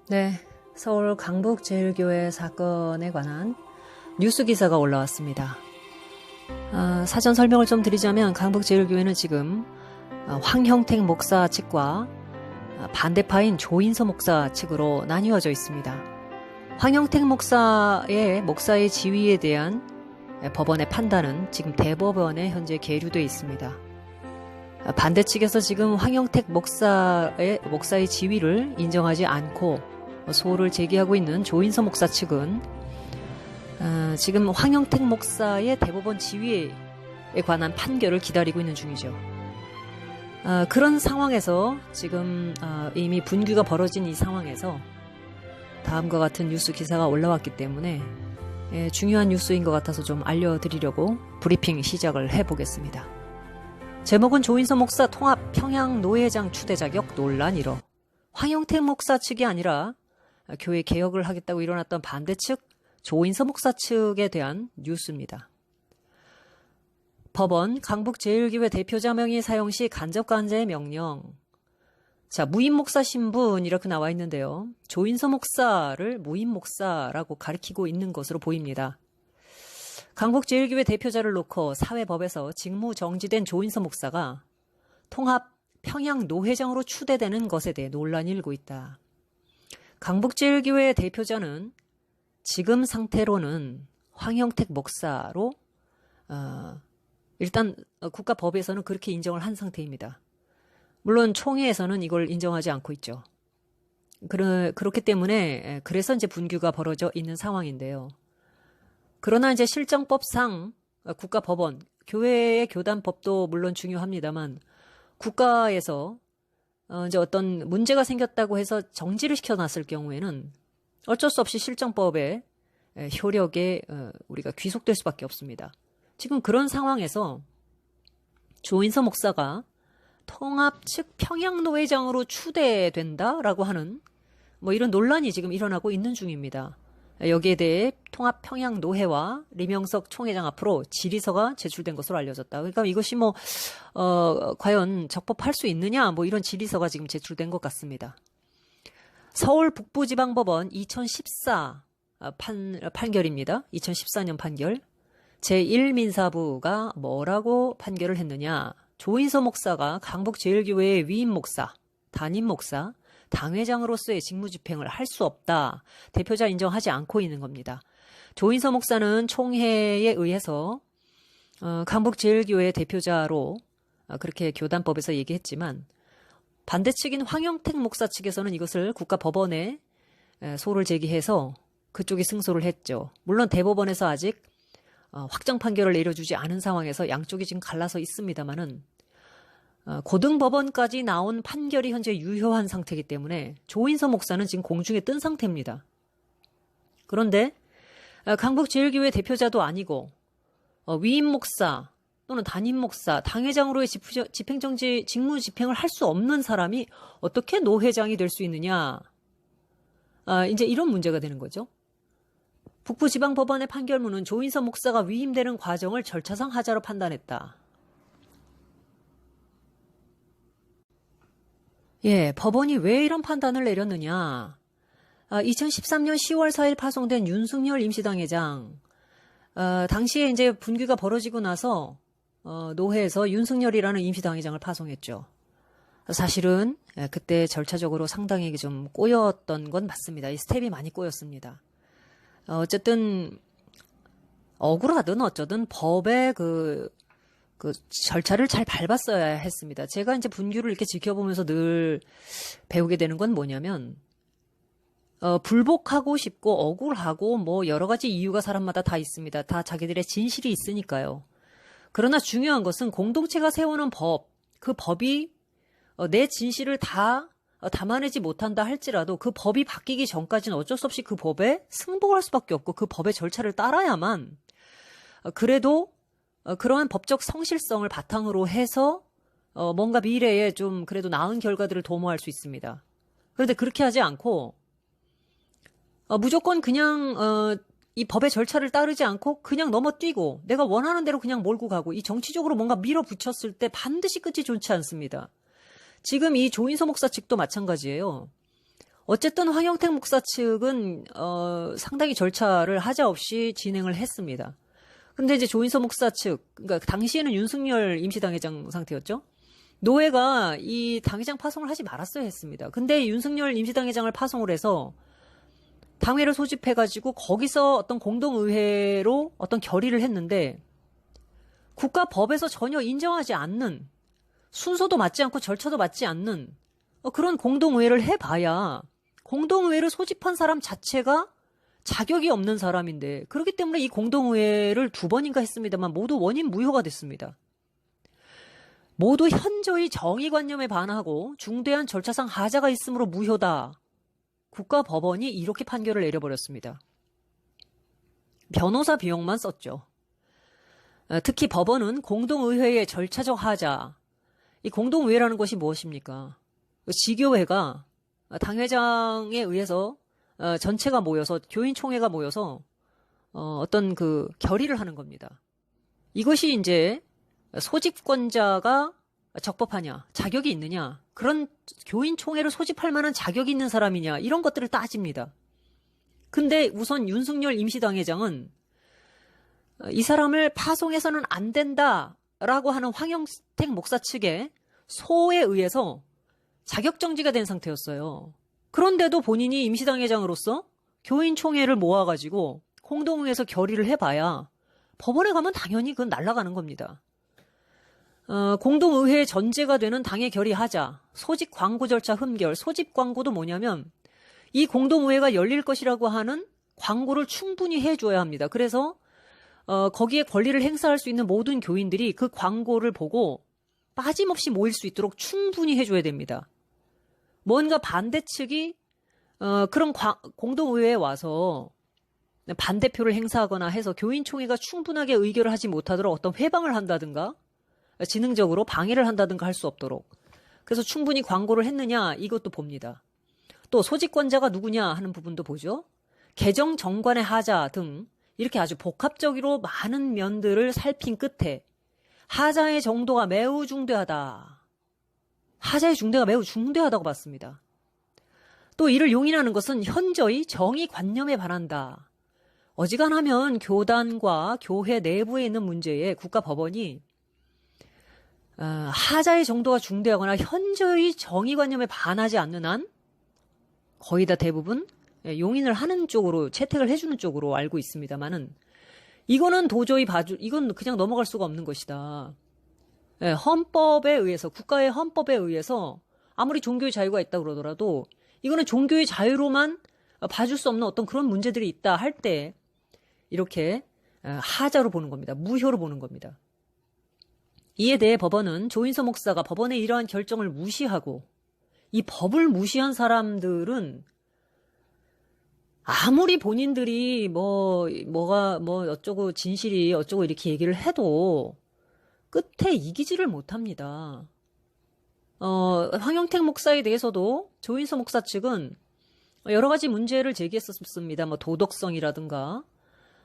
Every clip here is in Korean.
네, 서울 강북제일교회 사건에 관한 뉴스 기사가 올라왔습니다. 사전 설명을 좀 드리자면 강북제일교회는 지금 황형택 목사 측과 반대파인 조인서 목사 측으로 나뉘어져 있습니다. 황형택 목사의 지위에 대한 법원의 판단은 지금 대법원에 현재 계류되어 있습니다. 반대 측에서 지금 황형택 목사의 지위를 인정하지 않고 소를 제기하고 있는 조인서 목사 측은 지금 황형택 목사의 대법원 지위에 관한 판결을 기다리고 있는 중이죠. 그런 상황에서 지금 이미 분규가 벌어진 이 상황에서 다음과 같은 뉴스 기사가 올라왔기 때문에 중요한 뉴스인 것 같아서 좀 알려드리려고 브리핑 시작을 해보겠습니다. 제목은 조인서 목사 통합 평양 노회장 추대 자격 논란 1호. 황형택 목사 측이 아니라 교회 개혁을 하겠다고 일어났던 반대 측 조인서 목사 측에 대한 뉴스입니다. 법원 강북제일교회 대표자 명의 사용 시 간접간제의 명령. 자, 무임 목사 신분 이렇게 나와 있는데요. 조인서 목사를 무임 목사라고 가리키고 있는 것으로 보입니다. 강북제일교회 대표자를 놓고 사회법에서 직무 정지된 조인서 목사가 통합 평양 노회장으로 추대되는 것에 대해 논란이 일고 있다. 강북제일교회 대표자는 지금 상태로는 황형택 목사로 일단 국가법에서는 그렇게 인정을 한 상태입니다. 물론 총회에서는 이걸 인정하지 않고 있죠. 그렇기 때문에 그래서 이제 분규가 벌어져 있는 상황인데요. 그러나 이제 실정법상 국가법원, 교회의 교단법도 물론 중요합니다만 국가에서 이제 어떤 문제가 생겼다고 해서 정지를 시켜놨을 경우에는 어쩔 수 없이 실정법의 효력에 우리가 귀속될 수밖에 없습니다. 지금 그런 상황에서 조인서 목사가 통합 측 평양노회장으로 추대된다라고 하는 이런 논란이 지금 일어나고 있는 중입니다. 여기에 대해 통합 평양노회와 리명석 총회장 앞으로 질의서가 제출된 것으로 알려졌다. 그러니까 이것이 과연 적법할 수 있느냐 이런 질의서가 지금 제출된 것 같습니다. 서울 북부지방법원 2014 판결입니다. 2014년 판결. 제1민사부가 뭐라고 판결을 했느냐. 조인서 목사가 강북제일교회의 위임 목사, 담임 목사, 당회장으로서의 직무집행을 할 수 없다. 대표자 인정하지 않고 있는 겁니다. 조인서 목사는 총회에 의해서 강북제일교회 대표자로 그렇게 교단법에서 얘기했지만 반대 측인 황형택 목사 측에서는 이것을 국가법원에 소를 제기해서 그쪽이 승소를 했죠. 물론 대법원에서 아직 확정 판결을 내려주지 않은 상황에서 양쪽이 지금 갈라서 있습니다만은 고등법원까지 나온 판결이 현재 유효한 상태이기 때문에 조인서 목사는 지금 공중에 뜬 상태입니다. 그런데 강북제일교회 대표자도 아니고 위임 목사 또는 담임 목사, 당회장으로의 집행정지 직무 집행을 할 수 없는 사람이 어떻게 노회장이 될 수 있느냐. 이제 이런 문제가 되는 거죠. 북부지방법원의 판결문은 조인서 목사가 위임되는 과정을 절차상 하자로 판단했다. 법원이 왜 이런 판단을 내렸느냐. 2013년 10월 4일 파송된 윤석열 임시당회장. 당시에 이제 분규가 벌어지고 나서 노회에서 윤석열이라는 임시당회장을 파송했죠. 사실은 그때 절차적으로 상당히 좀 꼬였던 건 맞습니다. 이 스텝이 많이 꼬였습니다. 어쨌든 억울하든 어쩌든 법의 그 절차를 잘 밟았어야 했습니다. 제가 이제 분규를 이렇게 지켜보면서 늘 배우게 되는 건 뭐냐면 불복하고 싶고 억울하고 여러 가지 이유가 사람마다 다 있습니다. 다 자기들의 진실이 있으니까요. 그러나 중요한 것은 공동체가 세우는 법, 그 법이 내 진실을 다 담아내지 못한다 할지라도 그 법이 바뀌기 전까지는 어쩔 수 없이 그 법에 승복할 수밖에 없고 그 법의 절차를 따라야만 그래도 그러한 법적 성실성을 바탕으로 해서 뭔가 미래에 좀 그래도 나은 결과들을 도모할 수 있습니다. 그런데 그렇게 하지 않고 무조건 그냥 이 법의 절차를 따르지 않고 그냥 넘어뛰고 내가 원하는 대로 그냥 몰고 가고 이 정치적으로 뭔가 밀어붙였을 때 반드시 끝이 좋지 않습니다. 지금 이 조인서 목사 측도 마찬가지예요. 어쨌든 황영택 목사 측은 상당히 절차를 하자없이 진행을 했습니다. 근데 이제 조인서 목사 측, 그러니까 당시에는 윤석열 임시당회장 상태였죠. 노회가 이 당회장 파송을 하지 말았어야 했습니다. 근데 윤석열 임시당회장을 파송을 해서 당회를 소집해가지고 거기서 어떤 공동의회로 어떤 결의를 했는데 국가법에서 전혀 인정하지 않는, 순서도 맞지 않고 절차도 맞지 않는 그런 공동의회를 해봐야 공동의회를 소집한 사람 자체가 자격이 없는 사람인데, 그렇기 때문에 이 공동의회를 2번인가 했습니다만 모두 원인 무효가 됐습니다. 모두 현저히 정의관념에 반하고 중대한 절차상 하자가 있으므로 무효다. 국가법원이 이렇게 판결을 내려버렸습니다. 변호사 비용만 썼죠. 특히 법원은 공동의회의 절차적 하자, 이 공동의회라는 것이 무엇입니까? 지교회가 당회장에 의해서 전체가 모여서, 교인총회가 모여서 어떤 그 결의를 하는 겁니다. 이것이 이제 소집권자가 적법하냐, 자격이 있느냐, 그런 교인총회를 소집할 만한 자격이 있는 사람이냐, 이런 것들을 따집니다. 근데 우선 윤석열 임시당회장은 이 사람을 파송해서는 안 된다라고 하는 황영택 목사 측의 소에 의해서 자격정지가 된 상태였어요. 그런데도 본인이 임시당회장으로서 교인총회를 모아가지고 공동의회에서 결의를 해봐야 법원에 가면 당연히 그건 날아가는 겁니다. 공동의회의 전제가 되는 당의 결의하자, 소집 광고 절차 흠결, 소집 광고도 뭐냐면 이 공동의회가 열릴 것이라고 하는 광고를 충분히 해줘야 합니다. 그래서 거기에 권리를 행사할 수 있는 모든 교인들이 그 광고를 보고 빠짐없이 모일 수 있도록 충분히 해줘야 됩니다. 뭔가 반대 측이 그런 공동의회에 와서 반대표를 행사하거나 해서 교인총회가 충분하게 의결을 하지 못하도록 어떤 회방을 한다든가 지능적으로 방해를 한다든가 할 수 없도록, 그래서 충분히 광고를 했느냐, 이것도 봅니다. 또 소집권자가 누구냐 하는 부분도 보죠. 개정 정관의 하자 등 이렇게 아주 복합적으로 많은 면들을 살핀 끝에 하자의 정도가 매우 중대하다, 하자의 중대가 매우 중대하다고 봤습니다. 또 이를 용인하는 것은 현저히 정의관념에 반한다. 어지간하면 교단과 교회 내부에 있는 문제에 국가법원이 하자의 정도가 중대하거나 현저히 정의관념에 반하지 않는 한 거의 다 대부분 용인을 하는 쪽으로, 채택을 해주는 쪽으로 알고 있습니다만은, 이거는 도저히 이건 그냥 넘어갈 수가 없는 것이다. 헌법에 의해서, 국가의 헌법에 의해서 아무리 종교의 자유가 있다 그러더라도 이거는 종교의 자유로만 봐줄 수 없는 어떤 그런 문제들이 있다 할 때 이렇게 하자로 보는 겁니다. 무효로 보는 겁니다. 이에 대해 법원은 조인서 목사가 법원의 이러한 결정을 무시하고, 이 법을 무시한 사람들은 아무리 본인들이 뭐가 어쩌고 진실이 어쩌고 이렇게 얘기를 해도 끝에 이기지를 못합니다. 황영택 목사에 대해서도 조인서 목사 측은 여러 가지 문제를 제기했었습니다. 도덕성이라든가,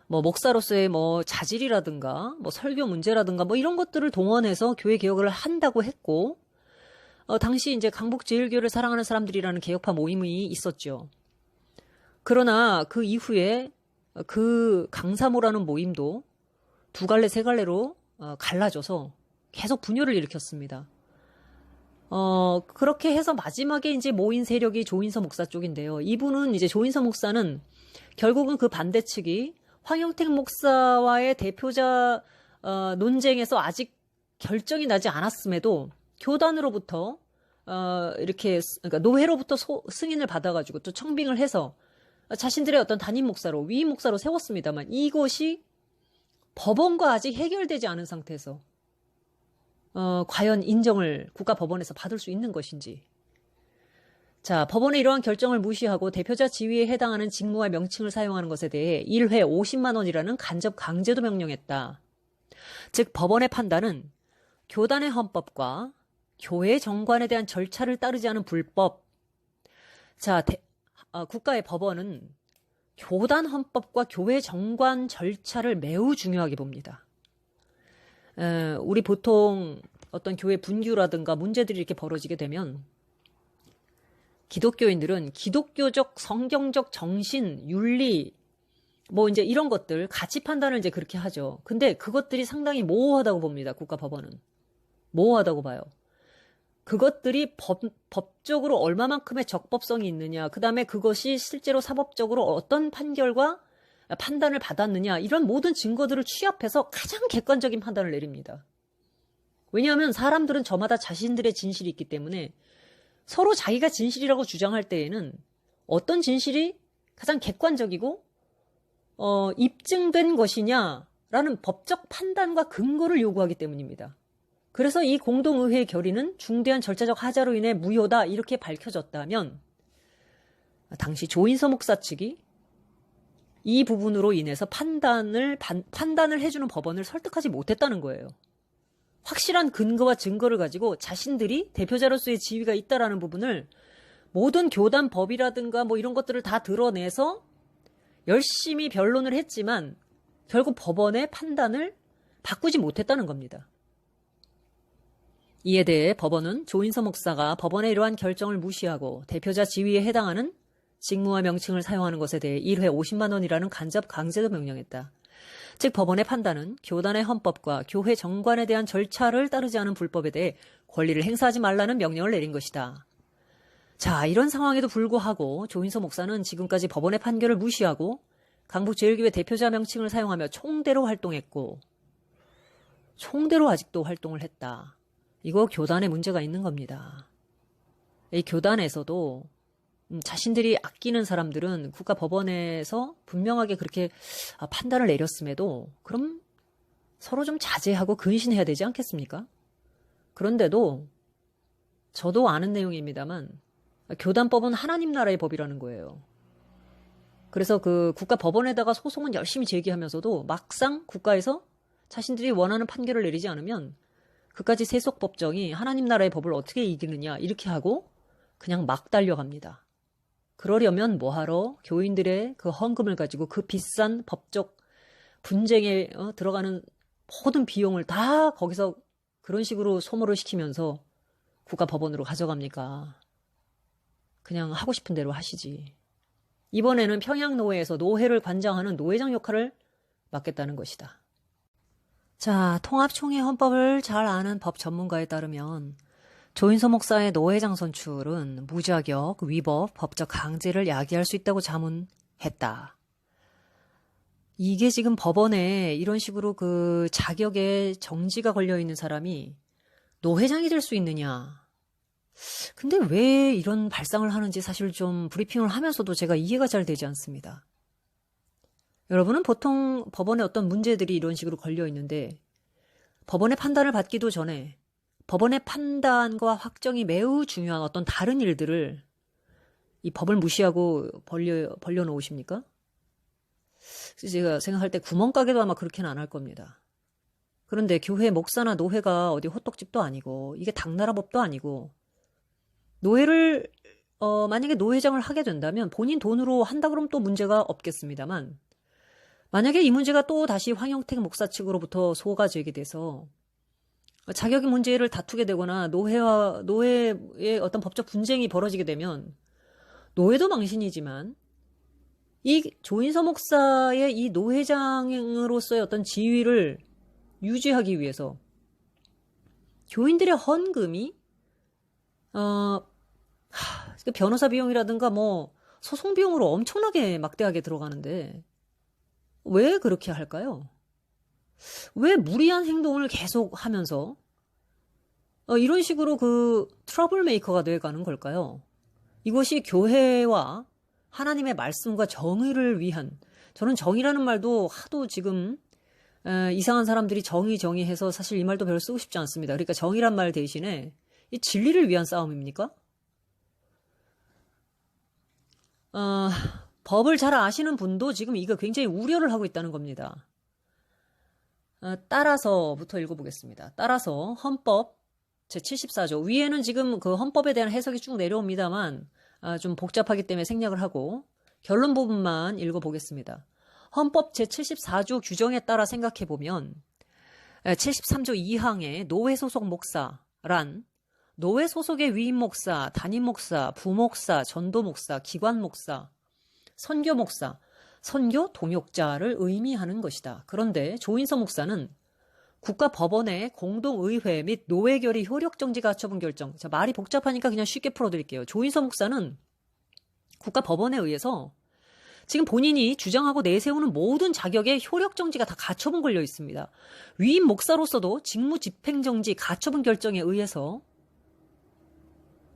목사로서의 자질이라든가, 설교 문제라든가, 이런 것들을 동원해서 교회 개혁을 한다고 했고, 당시 이제 강북제일교회를 사랑하는 사람들이라는 개혁파 모임이 있었죠. 그러나 그 이후에 그 강사모라는 모임도 2갈래 3갈래로 갈라져서 계속 분열을 일으켰습니다. 그렇게 해서 마지막에 이제 모인 세력이 조인서 목사 쪽인데요. 이분은 이제 조인서 목사는 결국은 그 반대 측이 황영택 목사와의 대표자 논쟁에서 아직 결정이 나지 않았음에도 교단으로부터 그러니까 노회로부터 승인을 받아가지고 또 청빙을 해서 자신들의 어떤 담임 목사로, 위임 목사로 세웠습니다만, 이것이 법원과 아직 해결되지 않은 상태에서 과연 인정을 국가법원에서 받을 수 있는 것인지. 자, 법원의 이러한 결정을 무시하고 대표자 지위에 해당하는 직무와 명칭을 사용하는 것에 대해 1회 50만 원이라는 간접 강제도 명령했다. 즉 법원의 판단은 교단의 헌법과 교회 정관에 대한 절차를 따르지 않은 불법. 자, 국가의 법원은 교단 헌법과 교회 정관 절차를 매우 중요하게 봅니다. 우리 보통 어떤 교회 분규라든가 문제들이 이렇게 벌어지게 되면 기독교인들은 기독교적 성경적 정신, 윤리, 뭐 이제 이런 것들, 가치 판단을 이제 그렇게 하죠. 근데 그것들이 상당히 모호하다고 봅니다. 국가법원은. 모호하다고 봐요. 그것들이 법적으로 얼마만큼의 적법성이 있느냐, 그 다음에 그것이 실제로 사법적으로 어떤 판결과 판단을 받았느냐, 이런 모든 증거들을 취합해서 가장 객관적인 판단을 내립니다. 왜냐하면 사람들은 저마다 자신들의 진실이 있기 때문에 서로 자기가 진실이라고 주장할 때에는 어떤 진실이 가장 객관적이고 입증된 것이냐라는 법적 판단과 근거를 요구하기 때문입니다. 그래서 이 공동의회의 결의는 중대한 절차적 하자로 인해 무효다 이렇게 밝혀졌다면 당시 조인서 목사 측이 이 부분으로 인해서 판단을 해주는 법원을 설득하지 못했다는 거예요. 확실한 근거와 증거를 가지고 자신들이 대표자로서의 지위가 있다라는 부분을 모든 교단 법이라든가 뭐 이런 것들을 다 드러내서 열심히 변론을 했지만 결국 법원의 판단을 바꾸지 못했다는 겁니다. 이에 대해 법원은 조인서 목사가 법원의 이러한 결정을 무시하고 대표자 지위에 해당하는 직무와 명칭을 사용하는 것에 대해 1회 50만 원이라는 간접 강제도 명령했다. 즉 법원의 판단은 교단의 헌법과 교회 정관에 대한 절차를 따르지 않은 불법에 대해 권리를 행사하지 말라는 명령을 내린 것이다. 자, 이런 상황에도 불구하고 조인서 목사는 지금까지 법원의 판결을 무시하고 강북제일교회 대표자 명칭을 사용하며 총대로 활동했고 총대로 아직도 활동을 했다. 이거 교단에 문제가 있는 겁니다. 이 교단에서도 자신들이 아끼는 사람들은 국가법원에서 분명하게 그렇게 판단을 내렸음에도 그럼 서로 좀 자제하고 근신해야 되지 않겠습니까? 그런데도 저도 아는 내용입니다만 교단법은 하나님 나라의 법이라는 거예요. 그래서 그 국가법원에다가 소송은 열심히 제기하면서도 막상 국가에서 자신들이 원하는 판결을 내리지 않으면 그까지 세속법정이 하나님 나라의 법을 어떻게 이기느냐 이렇게 하고 그냥 막 달려갑니다. 그러려면 뭐하러 교인들의 그 헌금을 가지고 그 비싼 법적 분쟁에 들어가는 모든 비용을 다 거기서 그런 식으로 소모를 시키면서 국가법원으로 가져갑니까? 그냥 하고 싶은 대로 하시지. 이번에는 평양노회에서 노회를 관장하는 노회장 역할을 맡겠다는 것이다. 자, 통합총회 헌법을 잘 아는 법 전문가에 따르면 조인서 목사의 노회장 선출은 무자격, 위법, 법적 강제를 야기할 수 있다고 자문했다. 이게 지금 법원에 이런 식으로 그 자격에 정지가 걸려있는 사람이 노회장이 될 수 있느냐. 근데 왜 이런 발상을 하는지 사실 좀 브리핑을 하면서도 제가 이해가 잘 되지 않습니다. 여러분은 보통 법원에 어떤 문제들이 이런 식으로 걸려있는데 법원의 판단을 받기도 전에 법원의 판단과 확정이 매우 중요한 어떤 다른 일들을 이 법을 무시하고 벌려놓으십니까? 제가 생각할 때 구멍가게도 아마 그렇게는 안 할 겁니다. 그런데 교회 목사나 노회가 어디 호떡집도 아니고 이게 당나라 법도 아니고 노회를 만약에 노회장을 하게 된다면 본인 돈으로 한다 그러면 또 문제가 없겠습니다만 만약에 이 문제가 또 다시 황영택 목사 측으로부터 소가 제기돼서 자격의 문제를 다투게 되거나 노회의 어떤 법적 분쟁이 벌어지게 되면 노회도 망신이지만 이 조인서 목사의 이 노회장으로서의 어떤 지위를 유지하기 위해서 교인들의 헌금이 변호사 비용이라든가 뭐 소송 비용으로 엄청나게 막대하게 들어가는데 왜 그렇게 할까요? 왜 무리한 행동을 계속 하면서 이런 식으로 그 트러블 메이커가 돼가는 걸까요? 이것이 교회와 하나님의 말씀과 정의를 위한, 저는 정의라는 말도 하도 지금 이상한 사람들이 정의 해서 사실 이 말도 별로 쓰고 싶지 않습니다. 그러니까 정의란 말 대신에 이 진리를 위한 싸움입니까? 법을 잘 아시는 분도 지금 이거 굉장히 우려를 하고 있다는 겁니다. 따라서부터 읽어보겠습니다. 따라서 헌법 제74조 위에는 지금 그 헌법에 대한 해석이 쭉 내려옵니다만 좀 복잡하기 때문에 생략을 하고 결론 부분만 읽어보겠습니다. 헌법 제74조 규정에 따라 생각해보면 73조 2항의 노회 소속 목사란 노회 소속의 위임 목사, 담임 목사, 부목사, 전도 목사, 기관 목사, 선교 목사, 선교 동역자를 의미하는 것이다. 그런데 조인서 목사는 국가법원의 공동의회 및 노회결의 효력정지 가처분 결정. 자, 말이 복잡하니까 그냥 쉽게 풀어드릴게요. 조인서 목사는 국가법원에 의해서 지금 본인이 주장하고 내세우는 모든 자격에 효력정지가 다 가처분 걸려 있습니다. 위임 목사로서도 직무집행정지 가처분 결정에 의해서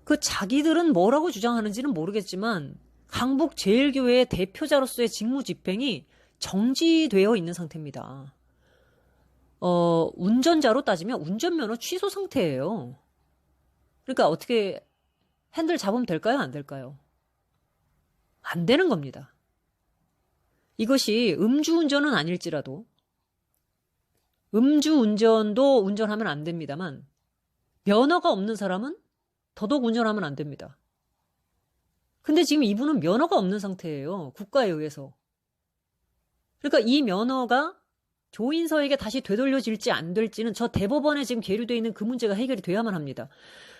그 자기들은 뭐라고 주장하는지는 모르겠지만 강북제일교회의 대표자로서의 직무집행이 정지되어 있는 상태입니다. 운전자로 따지면 운전면허 취소 상태예요. 그러니까 어떻게 핸들 잡으면 될까요? 안 될까요? 안 되는 겁니다. 이것이 음주운전은 아닐지라도 음주운전도 운전하면 안 됩니다만 면허가 없는 사람은 더더욱 운전하면 안 됩니다. 근데 지금 이분은 면허가 없는 상태예요. 국가에 의해서. 그러니까 이 면허가 조인서에게 다시 되돌려질지 안 될지는 저 대법원에 지금 계류되어 있는 그 문제가 해결이 돼야만 합니다.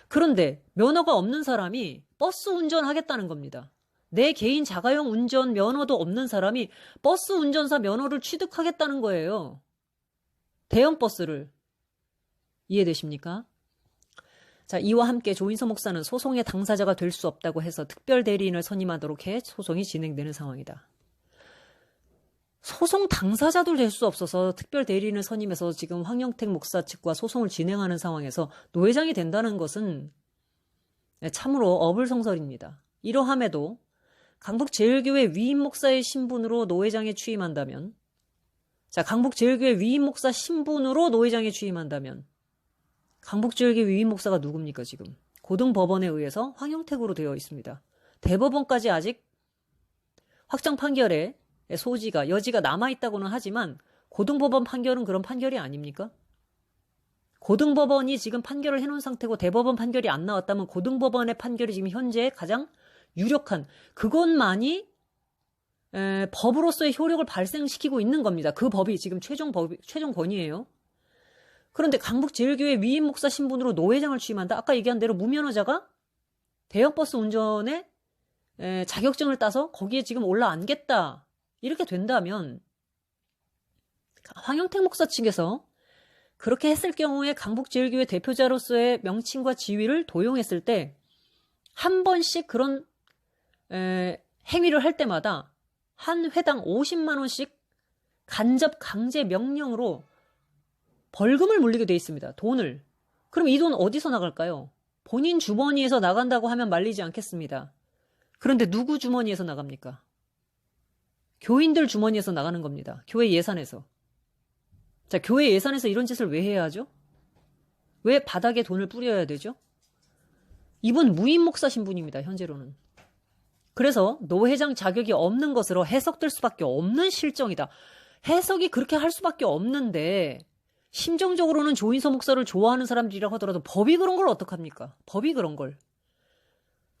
그런데 면허가 없는 사람이 버스 운전하겠다는 겁니다. 내 개인 자가용 운전 면허도 없는 사람이 버스 운전사 면허를 취득하겠다는 거예요. 대형 버스를. 이해되십니까? 자, 이와 함께 조인서 목사는 소송의 당사자가 될 수 없다고 해서 특별 대리인을 선임하도록 해 소송이 진행되는 상황이다. 소송 당사자도 될 수 없어서 특별 대리인을 선임해서 지금 황영택 목사 측과 소송을 진행하는 상황에서 노회장이 된다는 것은 참으로 어불성설입니다. 이러함에도 강북제일교회 위임 목사의 신분으로 노회장에 취임한다면, 자, 강북제일교회 위임 목사 신분으로 노회장에 취임한다면 강북제일교회 위임 목사가 누굽니까 지금? 고등법원에 의해서 황영택으로 되어 있습니다. 대법원까지 아직 확정 판결에 소지가, 여지가 남아있다고는 하지만 고등법원 판결은 그런 판결이 아닙니까? 고등법원이 지금 판결을 해놓은 상태고 대법원 판결이 안 나왔다면 고등법원의 판결이 지금 현재 가장 유력한, 그것만이 법으로서의 효력을 발생시키고 있는 겁니다. 그 법이 지금 최종 권위예요. 그런데 강북제일교회 위임 목사 신분으로 노회장을 취임한다? 아까 얘기한 대로 무면허자가 대형버스 운전에 자격증을 따서 거기에 지금 올라앉겠다. 이렇게 된다면 황영택 목사 측에서 그렇게 했을 경우에 강북제일교회 대표자로서의 명칭과 지위를 도용했을 때 한 번씩 그런 행위를 할 때마다 한 회당 50만 원씩 간접 강제 명령으로 벌금을 물리게 돼 있습니다. 돈을. 그럼 이 돈 어디서 나갈까요? 본인 주머니에서 나간다고 하면 말리지 않겠습니다. 그런데 누구 주머니에서 나갑니까? 교인들 주머니에서 나가는 겁니다. 교회 예산에서. 자, 교회 예산에서 이런 짓을 왜 해야 하죠? 왜 바닥에 돈을 뿌려야 되죠? 이분 무임 목사 신분입니다. 현재로는. 그래서 노회장 자격이 없는 것으로 해석될 수밖에 없는 실정이다. 해석이 그렇게 할 수밖에 없는데 심정적으로는 조인서 목사를 좋아하는 사람들이라고 하더라도 법이 그런 걸 어떡합니까? 법이 그런 걸.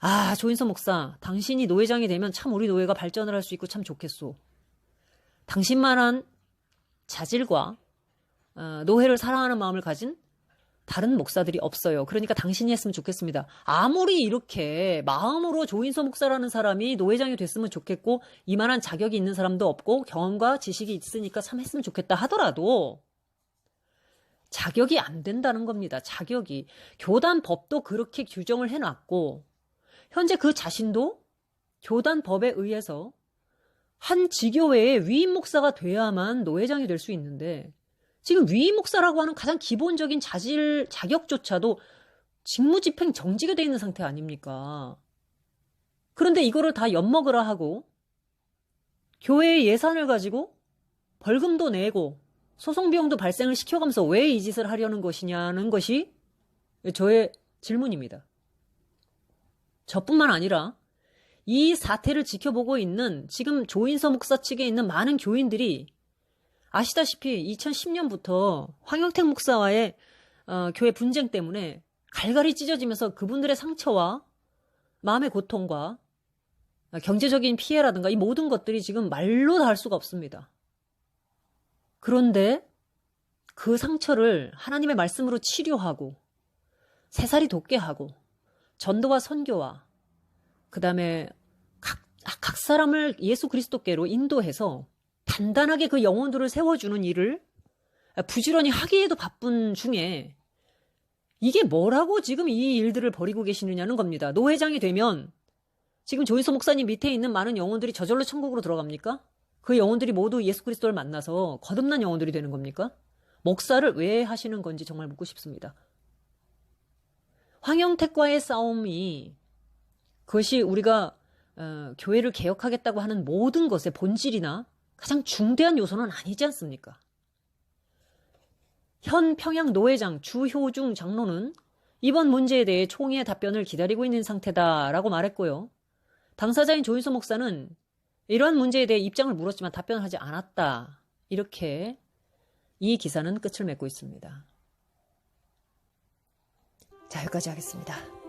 아, 조인서 목사, 당신이 노회장이 되면 참 우리 노회가 발전을 할 수 있고 참 좋겠소. 당신만한 자질과 노회를 사랑하는 마음을 가진 다른 목사들이 없어요. 그러니까 당신이 했으면 좋겠습니다. 아무리 이렇게 마음으로 조인서 목사라는 사람이 노회장이 됐으면 좋겠고 이만한 자격이 있는 사람도 없고 경험과 지식이 있으니까 참 했으면 좋겠다 하더라도 자격이 안 된다는 겁니다. 자격이. 교단법도 그렇게 규정을 해놨고 현재 그 자신도 교단법에 의해서 한 지교회의 위임 목사가 돼야만 노회장이 될 수 있는데 지금 위임 목사라고 하는 가장 기본적인 자격조차도 직무집행 정지가 돼 있는 상태 아닙니까? 그런데 이거를 다 엿먹으라 하고 교회의 예산을 가지고 벌금도 내고 소송 비용도 발생을 시켜가면서 왜 이 짓을 하려는 것이냐는 것이 저의 질문입니다. 저뿐만 아니라 이 사태를 지켜보고 있는 지금 조인서 목사 측에 있는 많은 교인들이 아시다시피 2010년부터 황영택 목사와의 교회 분쟁 때문에 갈갈이 찢어지면서 그분들의 상처와 마음의 고통과 경제적인 피해라든가 이 모든 것들이 지금 말로 다 할 수가 없습니다. 그런데 그 상처를 하나님의 말씀으로 치료하고 새살이 돋게 하고 전도와 선교와 그 다음에 각 사람을 예수 그리스도께로 인도해서 단단하게 그 영혼들을 세워주는 일을 부지런히 하기에도 바쁜 중에 이게 뭐라고 지금 이 일들을 벌이고 계시느냐는 겁니다. 노회장이 되면 지금 조인서 목사님 밑에 있는 많은 영혼들이 저절로 천국으로 들어갑니까? 그 영혼들이 모두 예수 그리스도를 만나서 거듭난 영혼들이 되는 겁니까? 목사를 왜 하시는 건지 정말 묻고 싶습니다. 황영택과의 싸움이 그것이 우리가 교회를 개혁하겠다고 하는 모든 것의 본질이나 가장 중대한 요소는 아니지 않습니까? 현 평양 노회장 주효중 장로는 이번 문제에 대해 총회의 답변을 기다리고 있는 상태다라고 말했고요. 당사자인 조인서 목사는 이러한 문제에 대해 입장을 물었지만 답변을 하지 않았다. 이렇게 이 기사는 끝을 맺고 있습니다. 자, 여기까지 하겠습니다.